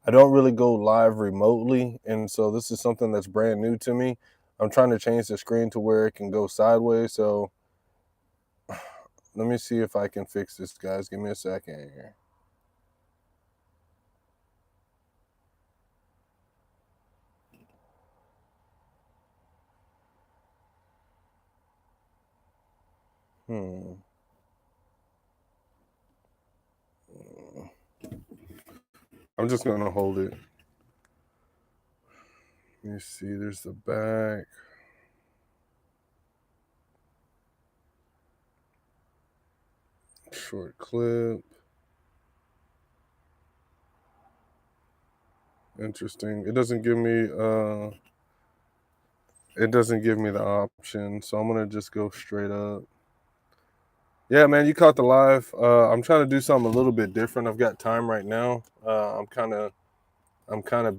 I don't really go live remotely, and so this is something that's brand new to me. I'm trying to change the screen to where it can go sideways. So let me see if I can fix this, guys. Give me a second here. Hmm. I'm just gonna hold it. Let me see. There's the back. Short clip. Interesting. It doesn't give me the option, so I'm gonna just go straight up. Yeah, man, you caught the live. I'm trying to do something a little bit different. I've got time right now. I'm kind of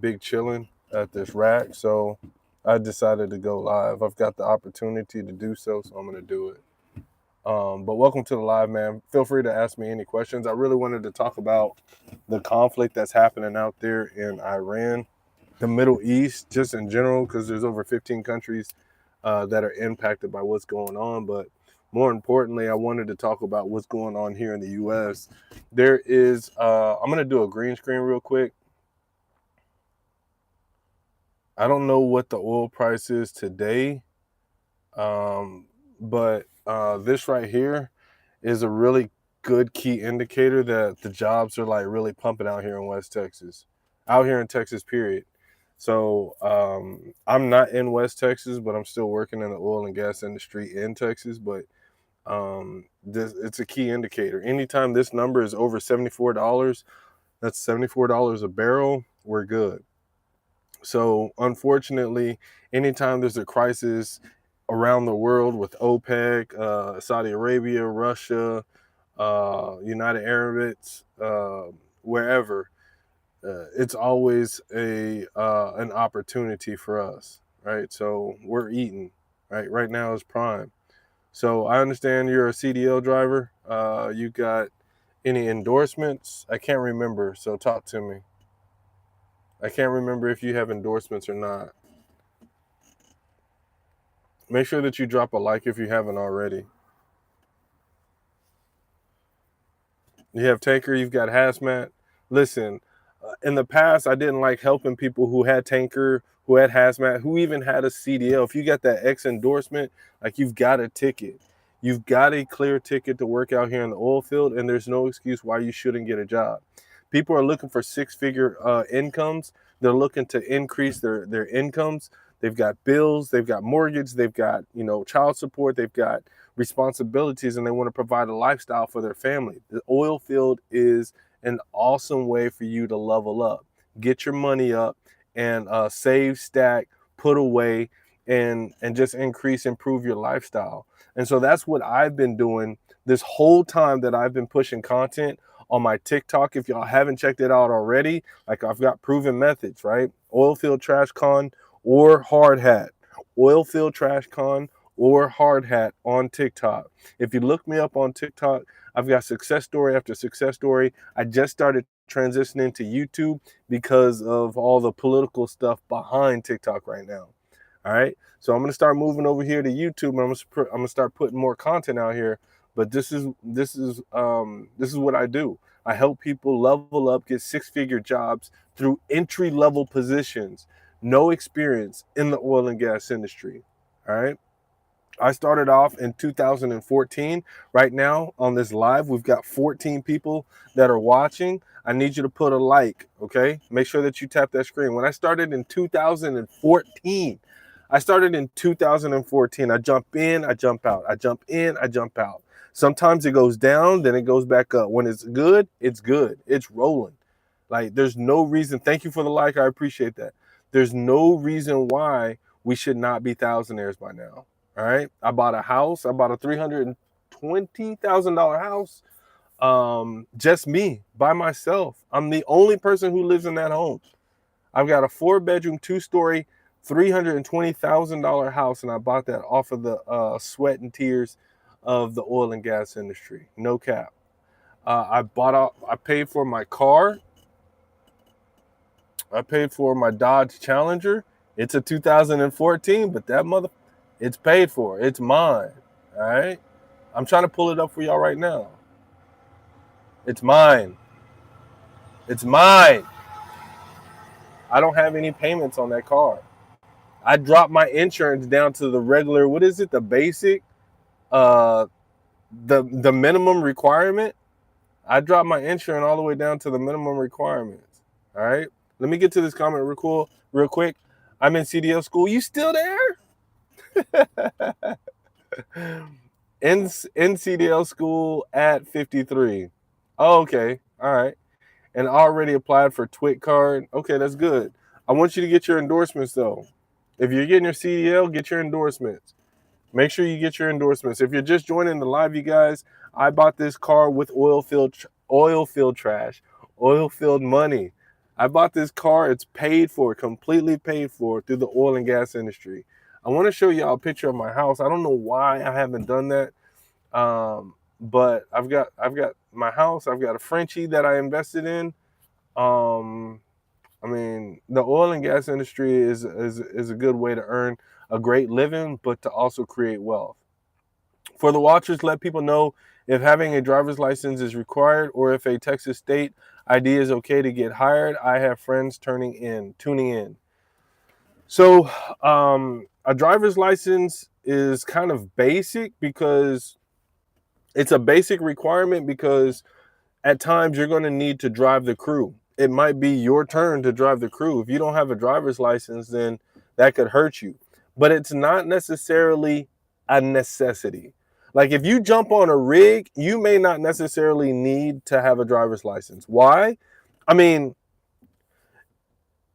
big chilling at this rack, so I decided to go live. I've got the opportunity to do so, so I'm gonna do it. But welcome to the live, man. Feel free to ask me any questions. I really wanted to talk about the conflict that's happening out there in Iran, the Middle East, just in general, because there's over 15 countries that are impacted by what's going on. But more importantly, I wanted to talk about what's going on here in the U.S. I'm going to do a green screen real quick. I don't know what the oil price is today, but this right here is a really good key indicator that the jobs are like really pumping out here in West Texas, out here in Texas, period. So I'm not in West Texas, but I'm still working in the oil and gas industry in Texas. But it's a key indicator. Anytime this number is over $74, that's $74 a barrel, we're good. So unfortunately, anytime there's a crisis around the world with OPEC, Saudi Arabia, Russia, United Emirates, wherever, it's always a an opportunity for us, right? So we're eating, right? Right now is prime. So I understand you're a CDL driver. You got any endorsements? I can't remember. So talk to me. I can't remember if you have endorsements or not. Make sure that you drop a like if you haven't already. You have tanker, you've got hazmat. Listen, in the past, I didn't like helping people who had tanker, who had hazmat, who even had a CDL. If you got that X endorsement, like you've got a ticket. You've got a clear ticket to work out here in the oil field, and there's no excuse why you shouldn't get a job. People are looking for six-figure incomes. They're looking to increase their incomes. They've got bills, they've got mortgage, they've got child support, they've got responsibilities, and they want to provide a lifestyle for their family. The oil field is an awesome way for you to level up, get your money up, and save, stack, put away, and just improve your lifestyle. And so that's what I've been doing this whole time that I've been pushing content on my TikTok. If y'all haven't checked it out already, like I've got proven methods, right? Oilfield trash con or hard hat. Oilfield trash con or hard hat on TikTok. If you look me up on TikTok, I've got success story after success story. I just started transitioning to YouTube because of all the political stuff behind TikTok right now. All right. So I'm going to start moving over here to YouTube, and I'm going to start putting more content out here. But this is what I do. I help people level up, get six-figure jobs through entry-level positions, no experience in the oil and gas industry. All right. I started off in 2014. Right now on this live, we've got 14 people that are watching. I need you to put a like, okay? Make sure that you tap that screen. When I started in 2014, I jump in, I jump out. I jump in, I jump out. Sometimes it goes down, then it goes back up. When it's good, it's good. It's rolling. Like there's no reason. Thank you for the like. I appreciate that. There's no reason why we should not be thousandaires by now. All right. I bought a house. I bought a $320,000 house. Just me by myself. I'm the only person who lives in that home. I've got a 4-bedroom, 2-story, $320,000 house, and I bought that off of the sweat and tears of the oil and gas industry. No cap. I paid for my car. I paid for my Dodge Challenger. It's a 2014, but that it's paid for. It's mine. All right. I'm trying to pull it up for y'all right now. It's mine. It's mine. I don't have any payments on that car. I dropped my insurance down to the regular, what is it? The basic, uh, the minimum requirement. I dropped my insurance all the way down to the minimum requirements. All right. Let me get to this comment real quick. I'm in CDL school. You still there? in CDL school at 53. Oh, okay. All right. And already applied for TWIC card. Okay, that's good. I want you to get your endorsements though. If you're getting your CDL, get your endorsements. Make sure you get your endorsements. If you're just joining the live, you guys, I bought this car with oil filled trash, oil filled money. I bought this car. It's paid for, completely paid for through the oil and gas industry. I want to show y'all a picture of my house. I don't know why I haven't done that, but I've got my house. I've got a Frenchie that I invested in. I mean, the oil and gas industry is a good way to earn a great living, but to also create wealth. For the watchers, let people know if having a driver's license is required or if a Texas state ID is okay to get hired. I have friends tuning in. So, a driver's license is kind of basic because it's a basic requirement because at times you're going to need to drive the crew. It might be your turn to drive the crew. If you don't have a driver's license, then that could hurt you. But it's not necessarily a necessity. Like if you jump on a rig, you may not necessarily need to have a driver's license. Why? I mean,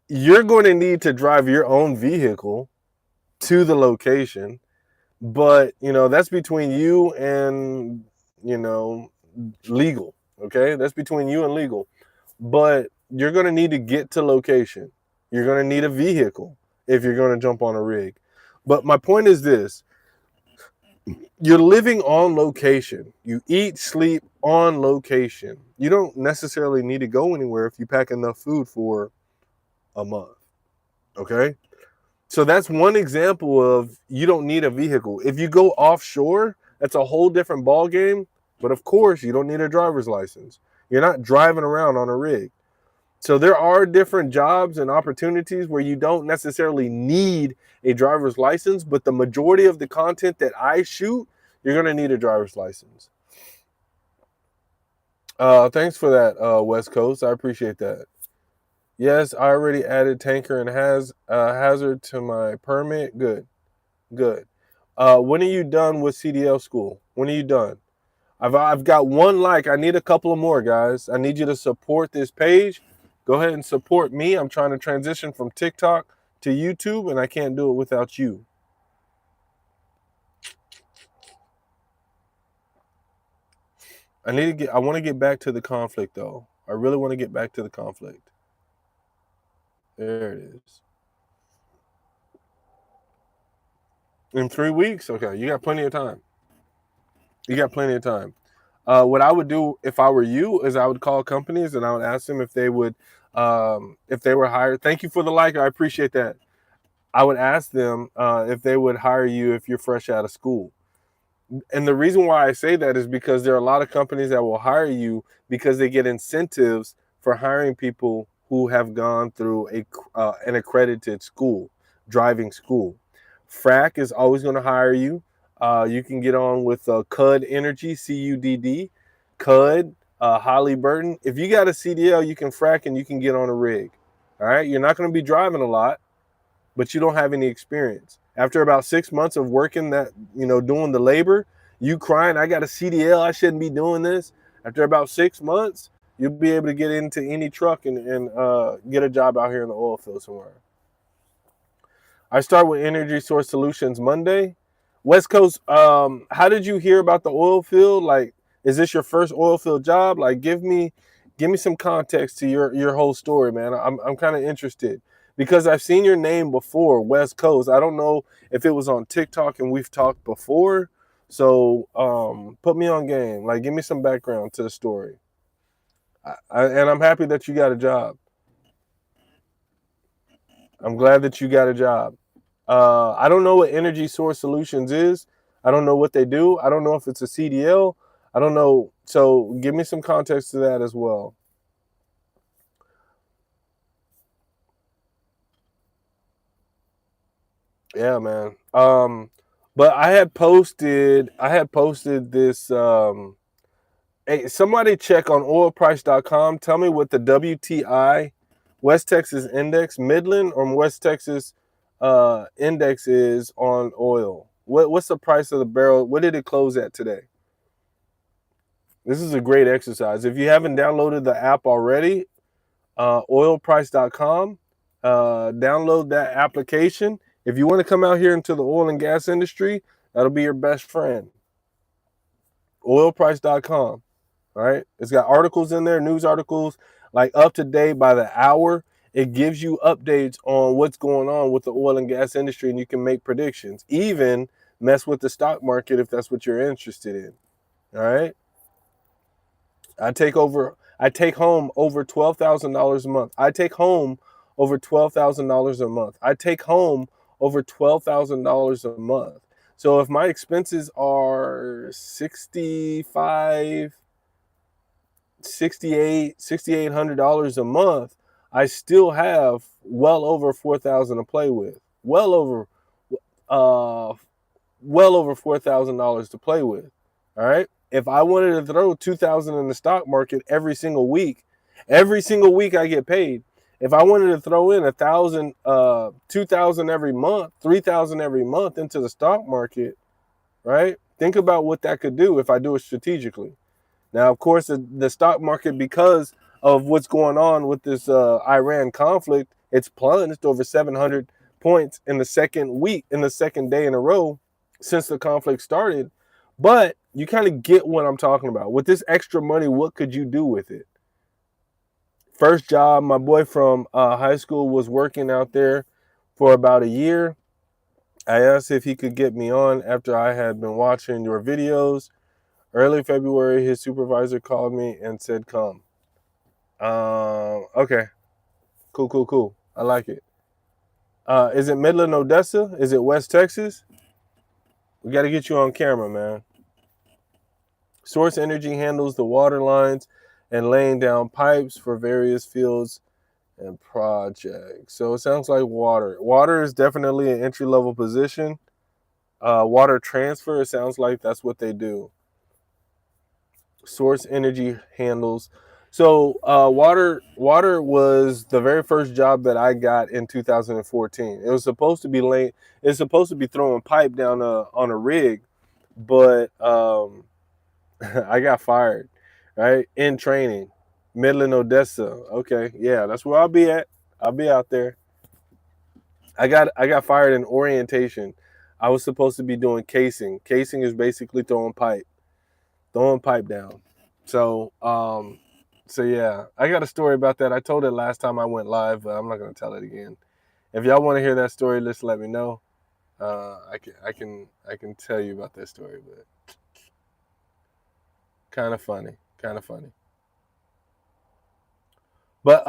you're going to need to drive your own vehicle to the location, but that's between you and legal. Okay, that's between you and legal. But you're going to need to get to location. You're going to need a vehicle if you're going to jump on a rig. But my point is this: you're living on location. You eat, sleep on location. You don't necessarily need to go anywhere if you pack enough food for a month. Okay? So that's one example of you don't need a vehicle. If you go offshore, that's a whole different ball game. But of course, you don't need a driver's license. You're not driving around on a rig. So there are different jobs and opportunities where you don't necessarily need a driver's license, but the majority of the content that I shoot, you're going to need a driver's license. Thanks for that, West Coast. I appreciate that. Yes, I already added tanker and hazard to my permit. Good. When are you done with CDL school? When are you done? I've got one like. I need a couple of more, guys. I need you to support this page. Go ahead and support me. I'm trying to transition from TikTok to YouTube, and I can't do it without you. I want to get back to the conflict, though. I really want to get back to the conflict. There it is. In 3 weeks? Okay, you got plenty of time. What I would do if I were you is I would call companies and I would ask them if they were hired. Thank you for the like. I appreciate that. I would ask them if they would hire you if you're fresh out of school. And the reason why I say that is because there are a lot of companies that will hire you because they get incentives for hiring people who have gone through an accredited school, driving school. FRAC is always going to hire you. You can get on with CUD Energy, CUDD, CUD, Halliburton. If you got a CDL, you can frack and you can get on a rig. All right, you're not going to be driving a lot, but you don't have any experience. After about 6 months of working doing the labor, you crying, I got a CDL, I shouldn't be doing this. After about 6 months, you'll be able to get into any truck and get a job out here in the oil field somewhere. I start with Energy Source Solutions Monday. West Coast, how did you hear about the oil field? Like, is this your first oil field job? Like, give me some context to your whole story, man. I'm kind of interested because I've seen your name before, West Coast. I don't know if it was on TikTok and we've talked before. So put me on game. Like, give me some background to the story. And I'm happy that you got a job. I'm glad that you got a job. I don't know what Energy Source Solutions is. I don't know what they do. I don't know if it's a CDL. I don't know. So give me some context to that as well. Yeah, man. But I had posted this. Hey, somebody check on oilprice.com. Tell me what the WTI West Texas index, Midland or West Texas index is on oil. What's the price of the barrel? What did it close at today? This is a great exercise. If you haven't downloaded the app already, oilprice.com, download that application. If you want to come out here into the oil and gas industry, that'll be your best friend. Oilprice.com. Right? It's got articles in there, news articles, like up to date by the hour. It gives you updates on what's going on with the oil and gas industry, and you can make predictions. Even mess with the stock market if that's what you're interested in. All right. I take home over $12,000 a month. I take home over $12,000 a month. I take home over $12,000 a month. So if my expenses are 6,800 dollars a month, I still have well over 4,000 to play with. Uh well over $4,000 to play with. All right. If I wanted to throw 2,000 in the stock market every single week I get paid. If I wanted to throw in 1,000, 2,000 every month, 3,000 every month into the stock market, right? Think about what that could do if I do it strategically. Now, of course, the stock market, because of what's going on with this Iran conflict, it's plunged over 700 points in the second day in a row since the conflict started. But you kind of get what I'm talking about. With this extra money, what could you do with it? First job, my boy from high school was working out there for about a year. I asked if he could get me on after I had been watching your videos. Early February, his supervisor called me and said, come. Okay. Cool. I like it. Is it Midland, Odessa? Is it West Texas? We got to get you on camera, man. Source Energy handles the water lines and laying down pipes for various fields and projects. So it sounds like water. Water is definitely an entry-level position. Water transfer, it sounds like that's what they do. Source Energy handles. So water was the very first job that I got in 2014. It was supposed to be It's supposed to be throwing pipe down on a rig, but I got fired. Right, in training, Midland, Odessa. Okay, yeah, that's where I'll be at. I'll be out there. I got fired in orientation. I was supposed to be doing casing. Casing is basically throwing pipe down. So so yeah, I got a story about that. I told it last time I went live, but I'm not gonna tell it again. If y'all want to hear that story, just let me know. I can tell you about that story, but kind of funny, kind of funny. But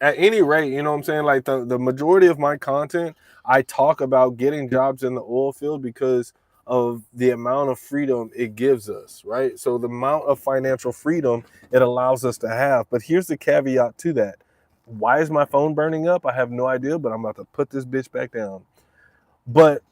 at any rate, you know what I'm saying? Like the majority of my content, I talk about getting jobs in the oil field because of the amount of freedom it gives us, right? So the amount of financial freedom it allows us to have. But here's the caveat to that. Why is my phone burning up? I have no idea, but I'm about to put this bitch back down. But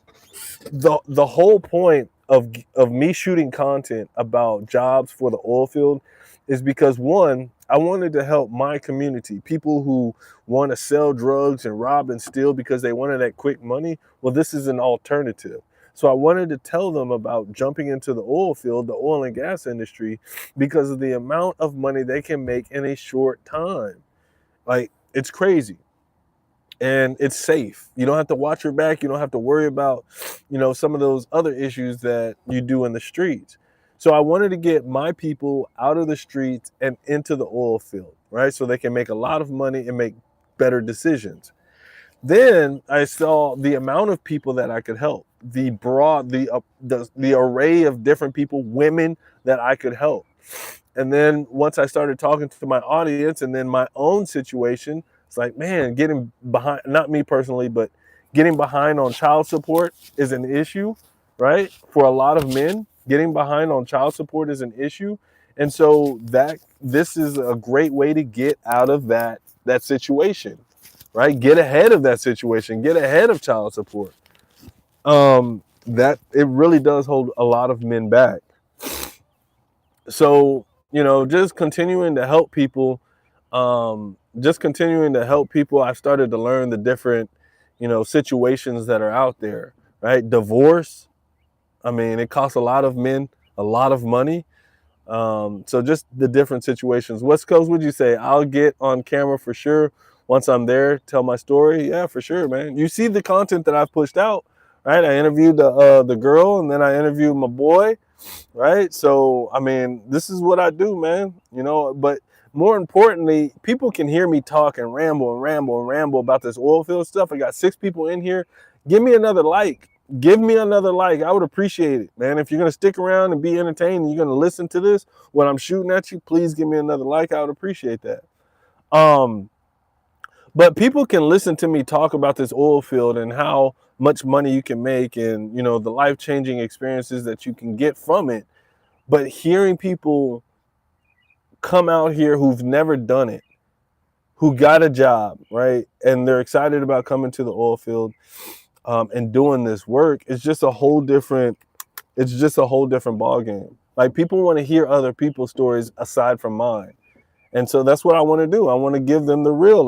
the whole point of me shooting content about jobs for the oil field is because, one, I wanted to help my community, people who want to sell drugs and rob and steal because they wanted that quick money. Well, this is an alternative. So I wanted to tell them about jumping into the oil field, the oil and gas industry, because of the amount of money they can make in a short time. Like, it's crazy, and it's safe. You don't have to watch your back. You don't have to worry about, some of those other issues that you do in the streets. So I wanted to get my people out of the streets and into the oil field, right? So they can make a lot of money and make better decisions. Then I saw the amount of people that I could help, the array of different people, women that I could help. And then once I started talking to my audience and then my own situation, It's like, man, getting behind, not me personally, but getting behind on child support is an issue, right? For a lot of men, getting behind on child support is an issue. And so that this is a great way to get out of that situation, right? Get ahead of that situation, get ahead of child support. That it really does hold a lot of men back. So, just continuing to help people, I started to learn the different, situations that are out there, right? Divorce, I mean, it costs a lot of men a lot of money. So just the different situations. West Coast, would you say? I'll get on camera for sure once I'm there, tell my story. Yeah, for sure, man. You see the content that I've pushed out, right? I interviewed the girl, and then I interviewed my boy, right? So I mean, this is what I do, man. But more importantly, people can hear me talk and ramble and ramble and ramble about this oil field stuff. I got 6 people in here. Give me another like. Give me another like. I would appreciate it, man. If you're going to stick around and be entertained and you're going to listen to this when I'm shooting at you, please give me another like. I would appreciate that. But people can listen to me talk about this oil field and how much money you can make and, the life-changing experiences that you can get from it. But hearing people come out here who've never done it, who got a job, right? And they're excited about coming to the oil field and doing this work, it's just a whole different ball game. Like, people want to hear other people's stories aside from mine. And so that's what I want to do. I want to give them the real,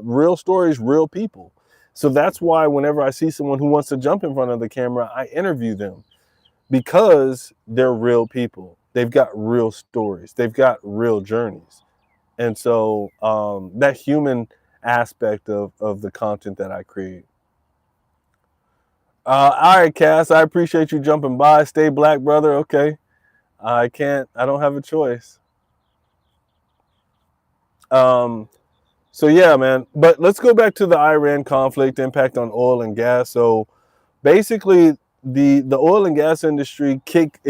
real stories, real people. So that's why whenever I see someone who wants to jump in front of the camera, I interview them, because they're real people. They've got real stories. They've got real journeys. And so that human aspect of the content that I create. All right, Cass, I appreciate you jumping by. Stay black, brother. Okay. I don't have a choice. So yeah, man. But let's go back to the Iran conflict, impact on oil and gas. So basically, the oil and gas industry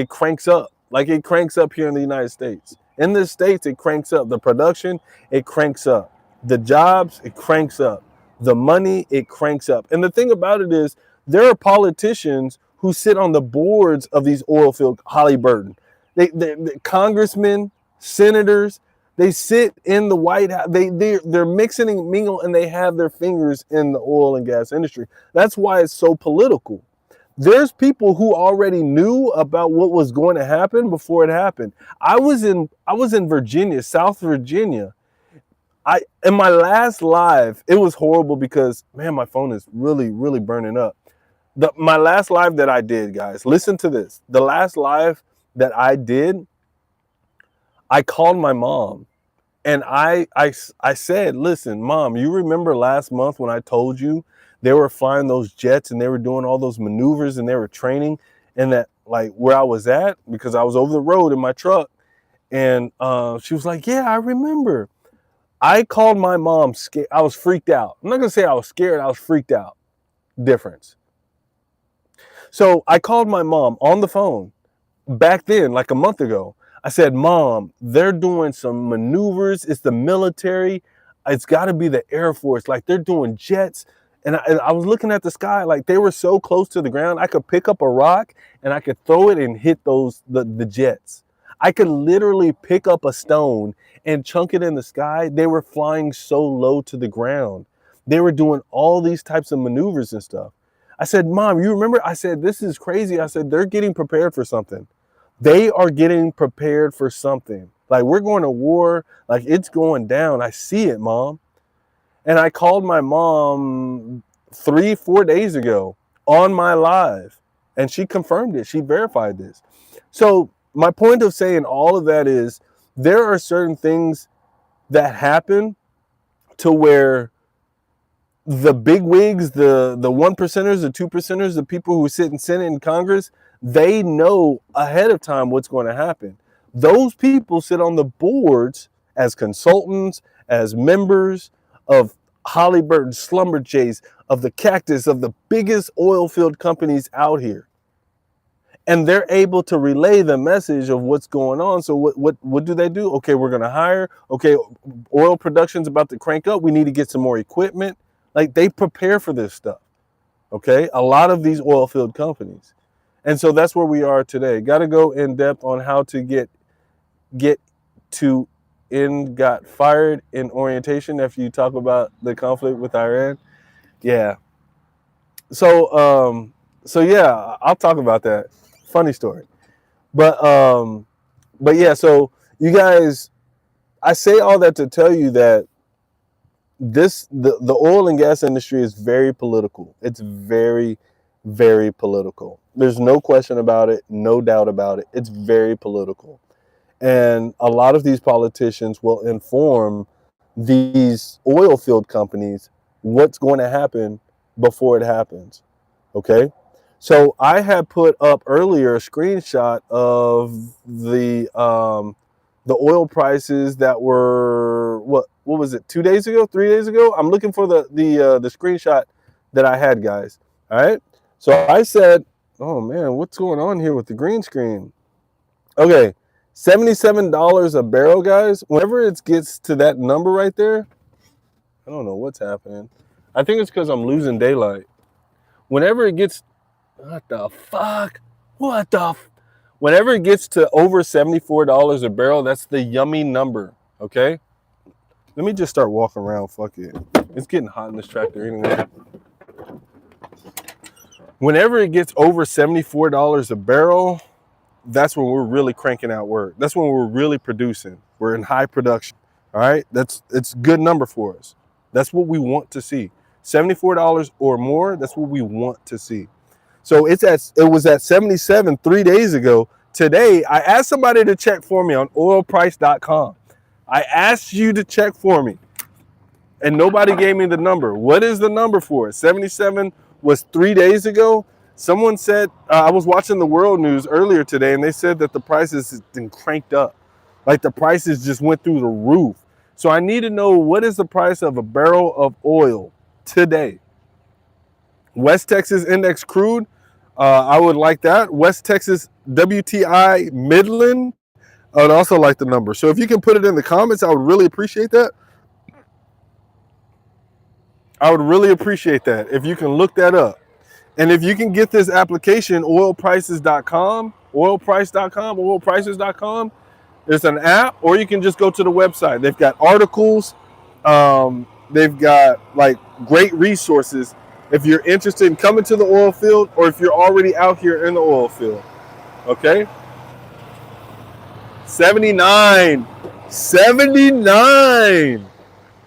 cranks up. Like, it cranks up here in the United States. In the States, it cranks up. The production, it cranks up. The jobs, it cranks up. The money, it cranks up. And the thing about it is, there are politicians who sit on the boards of these oil field, Halliburton. They congressmen, senators, they sit in the White House. They're mixing and mingle, and they have their fingers in the oil and gas industry. That's why it's so political. There's people who already knew about what was going to happen before it happened. I was in Virginia, South Virginia. In my last live, it was horrible because, man, my phone is really, really burning up. My last live that I did, guys, listen to this. The last live that I did, I called my mom, and I said, listen, Mom, you remember last month when I told you they were flying those jets and they were doing all those maneuvers and they were training, and that, like, where I was at, because I was over the road in my truck. And she was like, yeah, I remember. I called my mom scared. I was freaked out. I'm not going to say I was scared. I was freaked out. Difference. So I called my mom on the phone back then, like a month ago. I said, Mom, they're doing some maneuvers. It's the military. It's got to be the Air Force. Like, they're doing jets. And I was looking at the sky, like, they were so close to the ground. I could pick up a rock and I could throw it and hit the jets. I could literally pick up a stone and chunk it in the sky. They were flying so low to the ground. They were doing all these types of maneuvers and stuff. I said, Mom, you remember? I said, this is crazy. I said, they're getting prepared for something. They are getting prepared for something. Like, we're going to war. Like, it's going down. I see it, Mom. And I called my mom 3-4 days ago on my live, and she confirmed it. She verified this. So my point of saying all of that is, there are certain things that happen to where the big wigs, the 1%ers, the 2%ers, the people who sit in Senate and Congress, they know ahead of time what's going to happen. Those people sit on the boards as consultants, as members of Halliburton, Schlumberger's, of the Cactus, of the biggest oil field companies out here. and they're able to relay the message of what's going on. So what do they do? Okay, we're going to hire. Okay, oil production's about to crank up. We need to get some more equipment. Like, they prepare for this stuff. Okay, a lot of these oil field companies. And so that's where we are today. Got to go in depth on how to get to got fired in orientation after you talk about the conflict with Iran. Yeah. So yeah, I'll talk about that. Funny story. But yeah, so you guys, I say all that to tell you that the oil and gas industry is very political. It's very, very political. There's no question about it, no doubt about it. It's very political. And a lot of these politicians will inform these oil field companies what's going to happen before it happens. Okay? So I had put up earlier a screenshot of the oil prices that were what was it, 2 days ago, 3 days ago? I'm looking for the screenshot that I had, guys. All right. So I said, oh man, what's going on here with the green screen? Okay, $77 a barrel, guys. Whenever it gets to that number right there, I don't know what's happening. I think it's because I'm losing daylight. Whenever it gets, what the fuck? Whenever it gets to over $74 a barrel, that's the yummy number, okay? Let me just start walking around, fuck it. It's getting hot in this tractor anyway. Whenever it gets over $74 a barrel, that's when we're really cranking out work. That's when we're really producing. We're in high production, all right? It's a good number for us. That's what we want to see. $74 or more, that's what we want to see. So it was at 77 3 days ago. Today, I asked somebody to check for me on oilprice.com. I asked you to check for me, and nobody gave me the number. What is the number for it? 77 was 3 days ago. Someone said, I was watching the world news earlier today, and they said that the prices have been cranked up. Like, the prices just went through the roof. So I need to know, what is the price of a barrel of oil today? West Texas Index Crude, I would like that. West Texas WTI Midland, I would also like the number. So if you can put it in the comments, I would really appreciate that. I would really appreciate that if you can look that up. And if you can get this application, oilprices.com, oilprices.com, there's an app, or you can just go to the website. They've got articles. They've got like great resources if you're interested in coming to the oil field, or if you're already out here in the oil field. Okay? 79.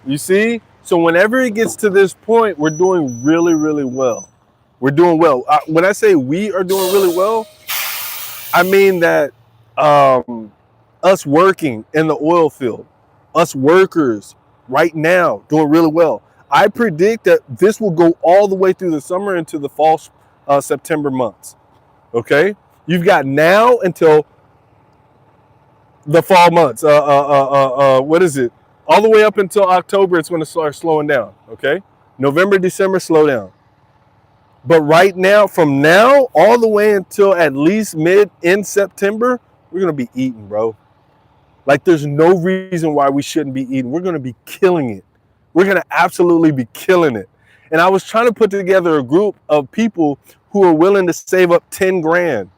You see? So whenever it gets to this point, we're doing really, really well. We're doing well. When I say we are doing really well, I mean that us working in the oil field, us workers right now doing really well. I predict that this will go all the way through the summer into the fall, September months. Okay? You've got now until the fall months. What is it? All the way up until October, it's going to start slowing down. Okay? November, December, slow down. But right now, from now all the way until at least in September, we're going to be eating, bro. Like, there's no reason why we shouldn't be eating. We're going to be killing it. We're going to absolutely be killing it. And I was trying to put together a group of people who are willing to save up 10 grand.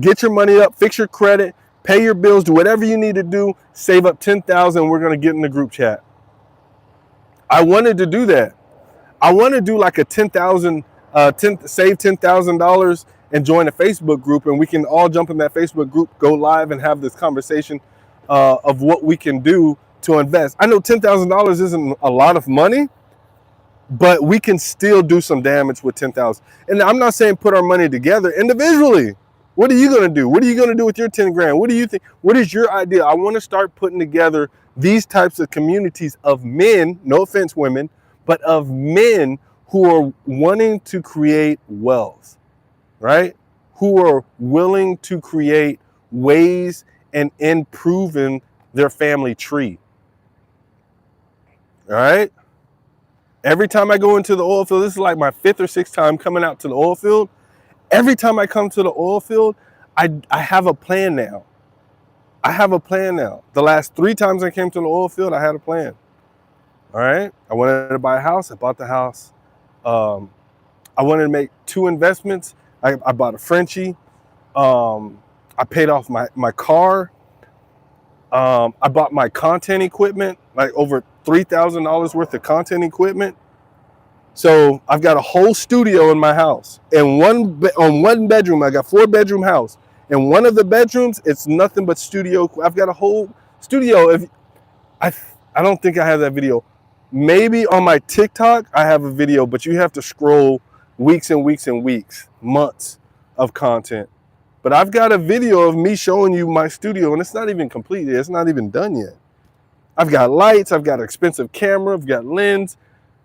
Get your money up, fix your credit, pay your bills, do whatever you need to do, save up 10,000. We're going to get in the group chat. I wanted to do that. I want to do like a save $10,000 and join a Facebook group, and we can all jump in that Facebook group, go live, and have this conversation of what we can do to invest. I know $10,000 isn't a lot of money, but we can still do some damage with 10,000. And I'm not saying put our money together individually. What are you going to do? What are you going to do with your 10 grand? What do you think? What is your idea? I want to start putting together these types of communities of men, no offense, women, but of men who are wanting to create wealth, right? Who are willing to create ways and improving their family tree. All right? Every time I go into the oil field, this is like my 5th or 6th time coming out to the oil field. Every time I come to the oil field, I have a plan now. I have a plan now. The last 3 times I came to the oil field, I had a plan. All right. I wanted to buy a house. I bought the house. I wanted to make 2 investments. I bought a Frenchie. I paid off my car. I bought my content equipment, like over $3,000 worth of content equipment. So I've got a whole studio in my house. And on one bedroom, I got 4-bedroom house. And one of the bedrooms, it's nothing but studio. I've got a whole studio. I don't think I have that video. Maybe on my TikTok, I have a video, but you have to scroll weeks and weeks and weeks, months of content. But I've got a video of me showing you my studio, and it's not even completed. It's not even done yet. I've got lights. I've got an expensive camera. I've got lens.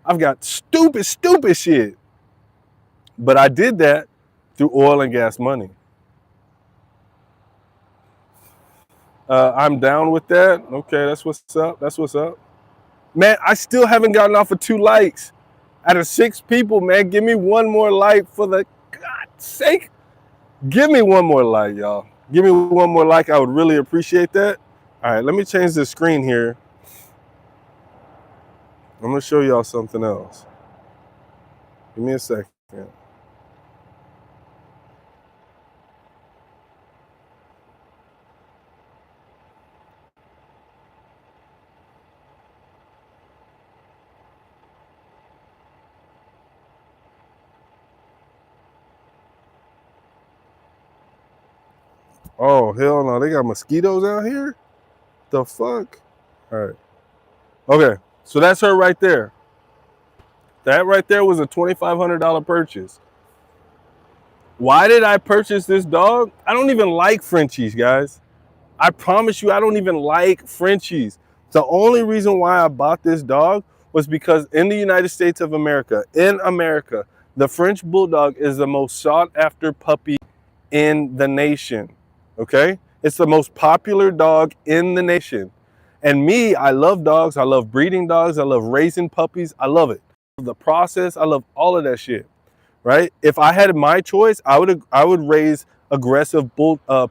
I've got stupid shit. But I did that through oil and gas money. I'm down with that. Okay, that's what's up. That's what's up. Man, I still haven't gotten off of 2 likes. Out of 6 people, man, give me 1 more like for the God's sake. Give me 1 more like, y'all. Give me 1 more like. I would really appreciate that. All right, let me change the screen here. I'm going to show y'all something else. Give me a second. Oh, hell no. They got mosquitoes out here? The fuck? All right. Okay, so that's her right there. That right there was a $2,500 purchase. Why did I purchase this dog? I don't even like Frenchies, guys. I promise you, I don't even like Frenchies. The only reason why I bought this dog was because in the United States of America, the French Bulldog is the most sought after puppy in the nation. Okay? It's the most popular dog in the nation. And me, I love dogs. I love breeding dogs. I love raising puppies. I love it. The process, I love all of that shit. Right? If I had my choice, I would raise aggressive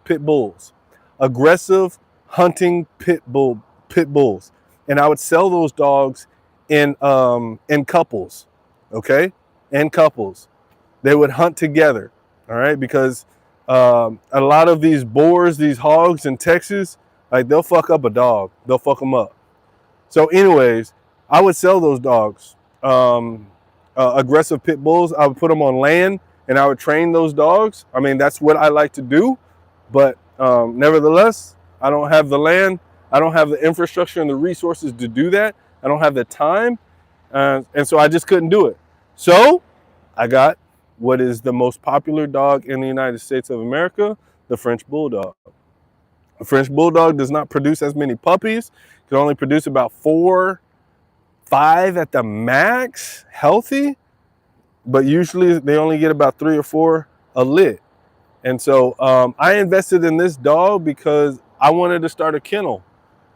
pit bulls. Aggressive hunting pit bulls. And I would sell those dogs in couples. Okay? In couples. They would hunt together. All right? Because a lot of these boars, these hogs in Texas, like they'll fuck up a dog. They'll fuck them up. So anyways, I would sell those dogs. Aggressive pit bulls, I would put them on land and I would train those dogs. I mean, that's what I like to do. But nevertheless, I don't have the land. I don't have the infrastructure and the resources to do that. I don't have the time. And so I just couldn't do it. So I got what is the most popular dog in the United States of America, the French Bulldog. The French Bulldog does not produce as many puppies. It can only produce about 4, 5 at the max, healthy. But usually they only get about 3 or 4 a lit. And so I invested in this dog because I wanted to start a kennel.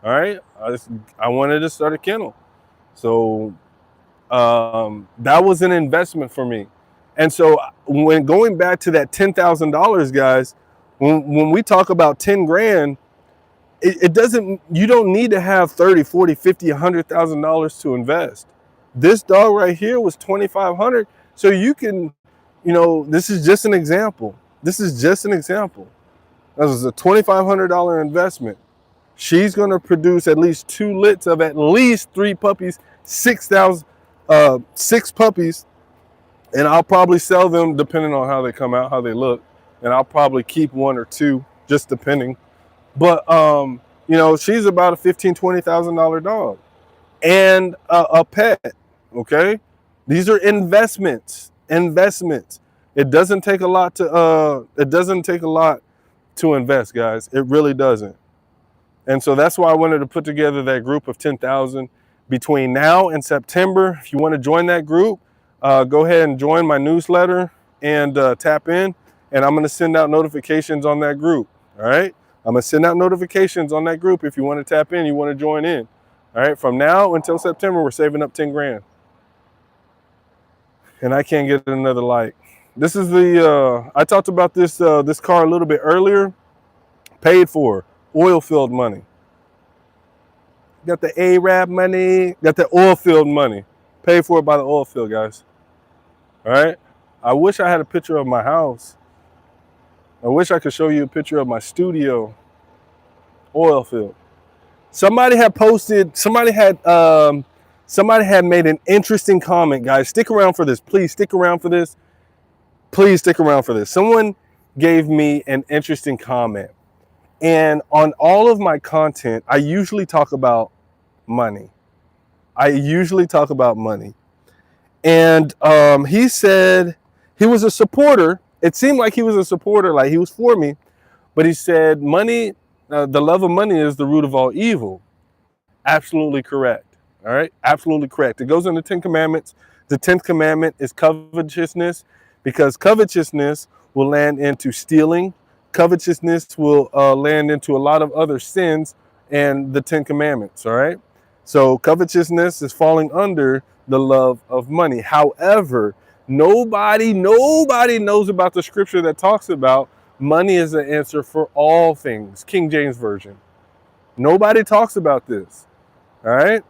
All right. I wanted to start a kennel. So that was an investment for me. And so when going back to that $10,000, guys, when we talk about 10 grand, it doesn't, you don't need to have 30, 40, 50, $100,000 to invest. This dog right here was 2,500. So you can, this is just an example. This is just an example. That was a $2,500 investment. She's going to produce at least 2 lits of at least 3 puppies, 6 puppies. And I'll probably sell them depending on how they come out, how they look. And I'll probably keep 1 or 2, just depending. But, she's about a $15,000, $20,000 dog and a pet. Okay. These are investments. It doesn't take a lot to invest, guys. It really doesn't. And so that's why I wanted to put together that group of 10,000 between now and September. If you want to join that group, go ahead and join my newsletter and tap in. And I'm going to send out notifications on that group. All right. I'm going to send out notifications on that group. If you want to tap in, you want to join in. All right. From now until September, we're saving up 10 grand. And I can't get another like. This is the I talked about this car a little bit earlier. Paid for, oil field money. Got the Arab money. Got the oil field money. Paid for by the oil field, guys. All right. I wish I had a picture of my house. I wish I could show you a picture of my studio. Oil field. Somebody had posted. Somebody had made an interesting comment, guys. Stick around for this, please. Stick around for this. Please stick around for this. Someone gave me an interesting comment. And on all of my content, I usually talk about money. And he said he was a supporter. It seemed like he was a supporter, like he was for me. But he said, money, the love of money is the root of all evil. Absolutely correct. All right. Absolutely correct. It goes in the 10 Commandments. The 10th commandment is covetousness, because covetousness will land into stealing. Covetousness will land into a lot of other sins and the 10 Commandments. All right. So covetousness is falling under the love of money. However, nobody knows about the scripture that talks about money is the answer for all things. King James Version. Nobody talks about this. All right.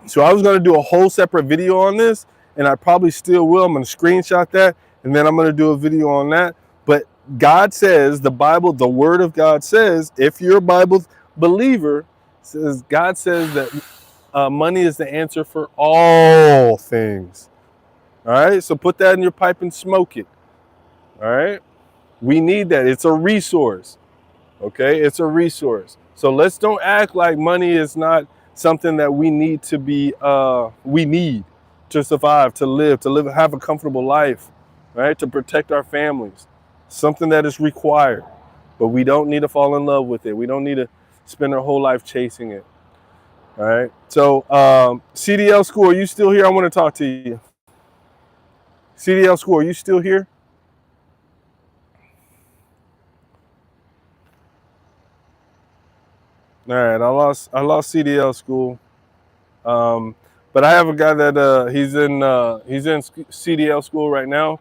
So I was going to do a whole separate video on this, and I probably still will. I'm going to screenshot that, and then I'm going to do a video on that. But God says, the Bible, the word of God says, if you're a Bible believer, says God says that money is the answer for all things. All right. So put that in your pipe and smoke it. All right. We need that. It's a resource. Okay. It's a resource. So let's don't act like money is not something that we need to be, we need to survive, to live, have a comfortable life, right? To protect our families. Something that is required, but we don't need to fall in love with it. We don't need to spend our whole life chasing it. All right. So CDL School, are you still here? I want to talk to you. CDL School, are you still here? All right, I lost CDL School, but I have a guy that he's in CDL School right now.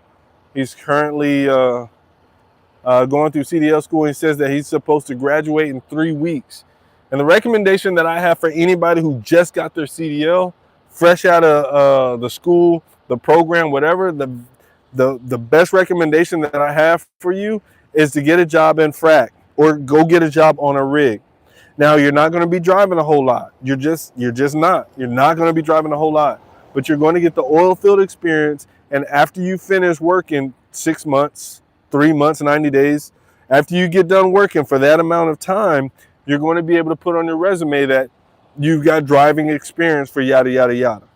He's currently going through CDL School. He says that he's supposed to graduate in 3 weeks. And the recommendation that I have for anybody who just got their CDL, fresh out of the school, the program, whatever, the best recommendation that I have for you is to get a job in frac or go get a job on a rig. Now, you're not going to be driving a whole lot. You're just not. You're not going to be driving a whole lot. But you're going to get the oil field experience. And after you finish working 6 months, 3 months, 90 days, after you get done working for that amount of time, you're going to be able to put on your resume that you've got driving experience for yada, yada, yada.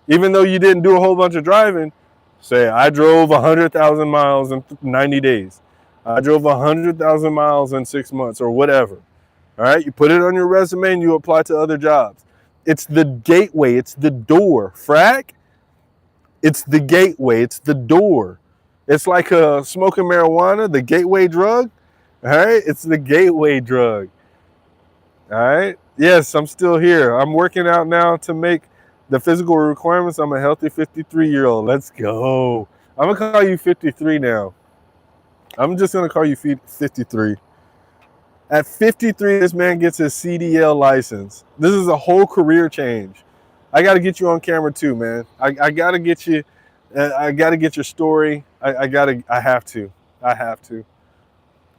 Even though you didn't do a whole bunch of driving, say, I drove 100,000 miles in 90 days. I drove 100,000 miles in 6 months or whatever. All right, you put it on your resume and you apply to other jobs. It's the gateway. It's the door. Frack, it's the gateway. It's the door. It's like smoking marijuana, the gateway drug. All right, it's the gateway drug. All right, yes, I'm still here. I'm working out now to make the physical requirements. I'm a healthy 53-year-old. Let's go. I'm going to call you 53 now. I'm just going to call you 53. At 53, this man gets his CDL license. This is a whole career change. I got to get you on camera too, man. I got to get you. I got to get your story. I have to.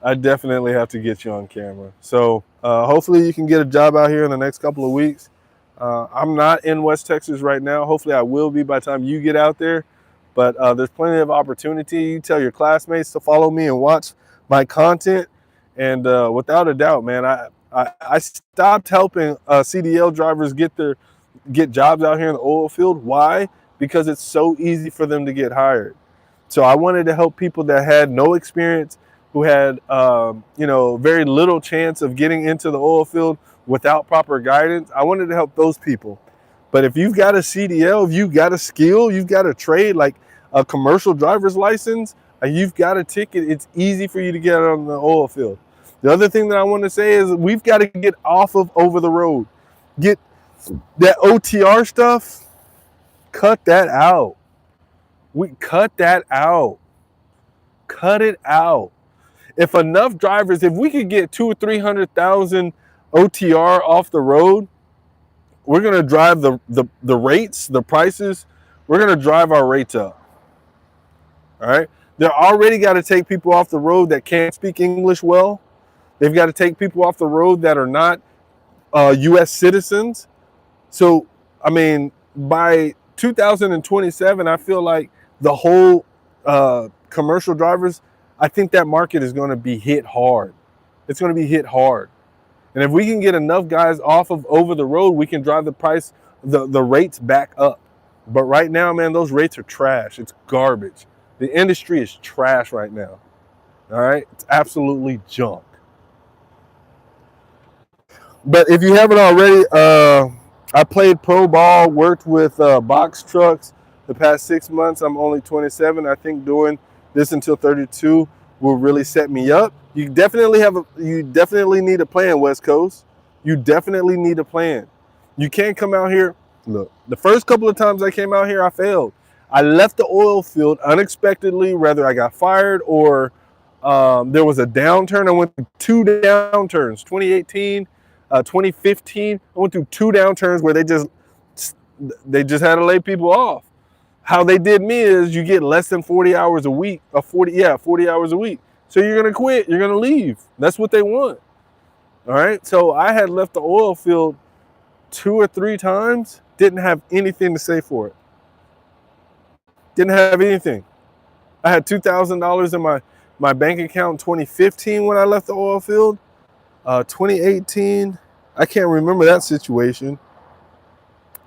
I definitely have to get you on camera. So hopefully you can get a job out here in the next couple of weeks. I'm not in West Texas right now. Hopefully I will be by the time you get out there. But there's plenty of opportunity. You tell your classmates to follow me and watch my content. And without a doubt, man, I stopped helping CDL drivers get jobs out here in the oil field. Why? Because it's so easy for them to get hired. So I wanted to help people that had no experience, who had very little chance of getting into the oil field without proper guidance. I wanted to help those people. But if you've got a CDL, if you've got a skill, you've got a trade like a commercial driver's license, you've got a ticket, it's easy for you to get on the oil field. The other thing that I want to say is we've got to get off of over the road. Get that OTR stuff, cut that out. We cut that out. Cut it out. If enough drivers, if we could get 200,000 or 300,000 OTR off the road, we're gonna drive the rates, the prices. We're gonna drive our rates up. All right. They're already got to take people off the road that can't speak English well. They've got to take people off the road that are not U.S. citizens. So, I mean, by 2027, I feel like the whole commercial drivers, I think that market is going to be hit hard. It's going to be hit hard. And if we can get enough guys off of over the road, we can drive the price, the rates back up. But right now, man, those rates are trash. It's garbage. The industry is trash right now. All right? It's absolutely junk. But if you haven't already, I played pro ball, worked with box trucks the past 6 months. I'm only 27. I think doing this until 32 will really set me up. You definitely need a plan, West Coast. You definitely need a plan. You can't come out here. Look, the first couple of times I came out here, I failed. I left the oil field unexpectedly, whether I got fired or there was a downturn. I went through 2 downturns, 2018, 2015. I went through 2 downturns where they just had to lay people off. How they did me is you get less than 40 hours a week, 40 hours a week. So you're going to quit, you're going to leave. That's what they want. All right. So I had left the oil field 2 or 3 times, didn't have anything to say for it. Didn't have anything. I had $2,000 in my bank account in 2015 when I left the oil field. 2018, I can't remember that situation.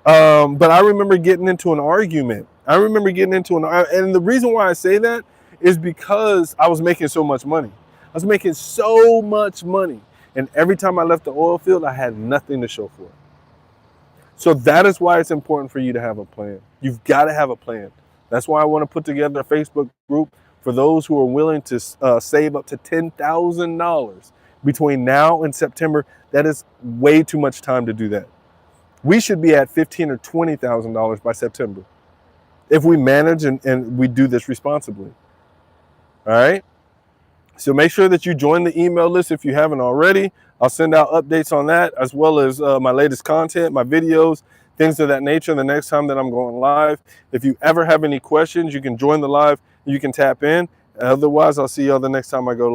But I remember getting into an argument. And the reason why I say that is because I was making so much money. I was making so much money. And every time I left the oil field, I had nothing to show for it. So that is why it's important for you to have a plan. You've got to have a plan. That's why I want to put together a Facebook group for those who are willing to save up to $10,000 between now and September. That is way too much time to do that. We should be at $15,000 or $20,000 by September if we manage and we do this responsibly. All right. So make sure that you join the email list if you haven't already. I'll send out updates on that as well as my latest content, my videos, things of that nature the next time that I'm going live. If you ever have any questions, you can join the live, you can tap in. Otherwise, I'll see you all the next time I go live.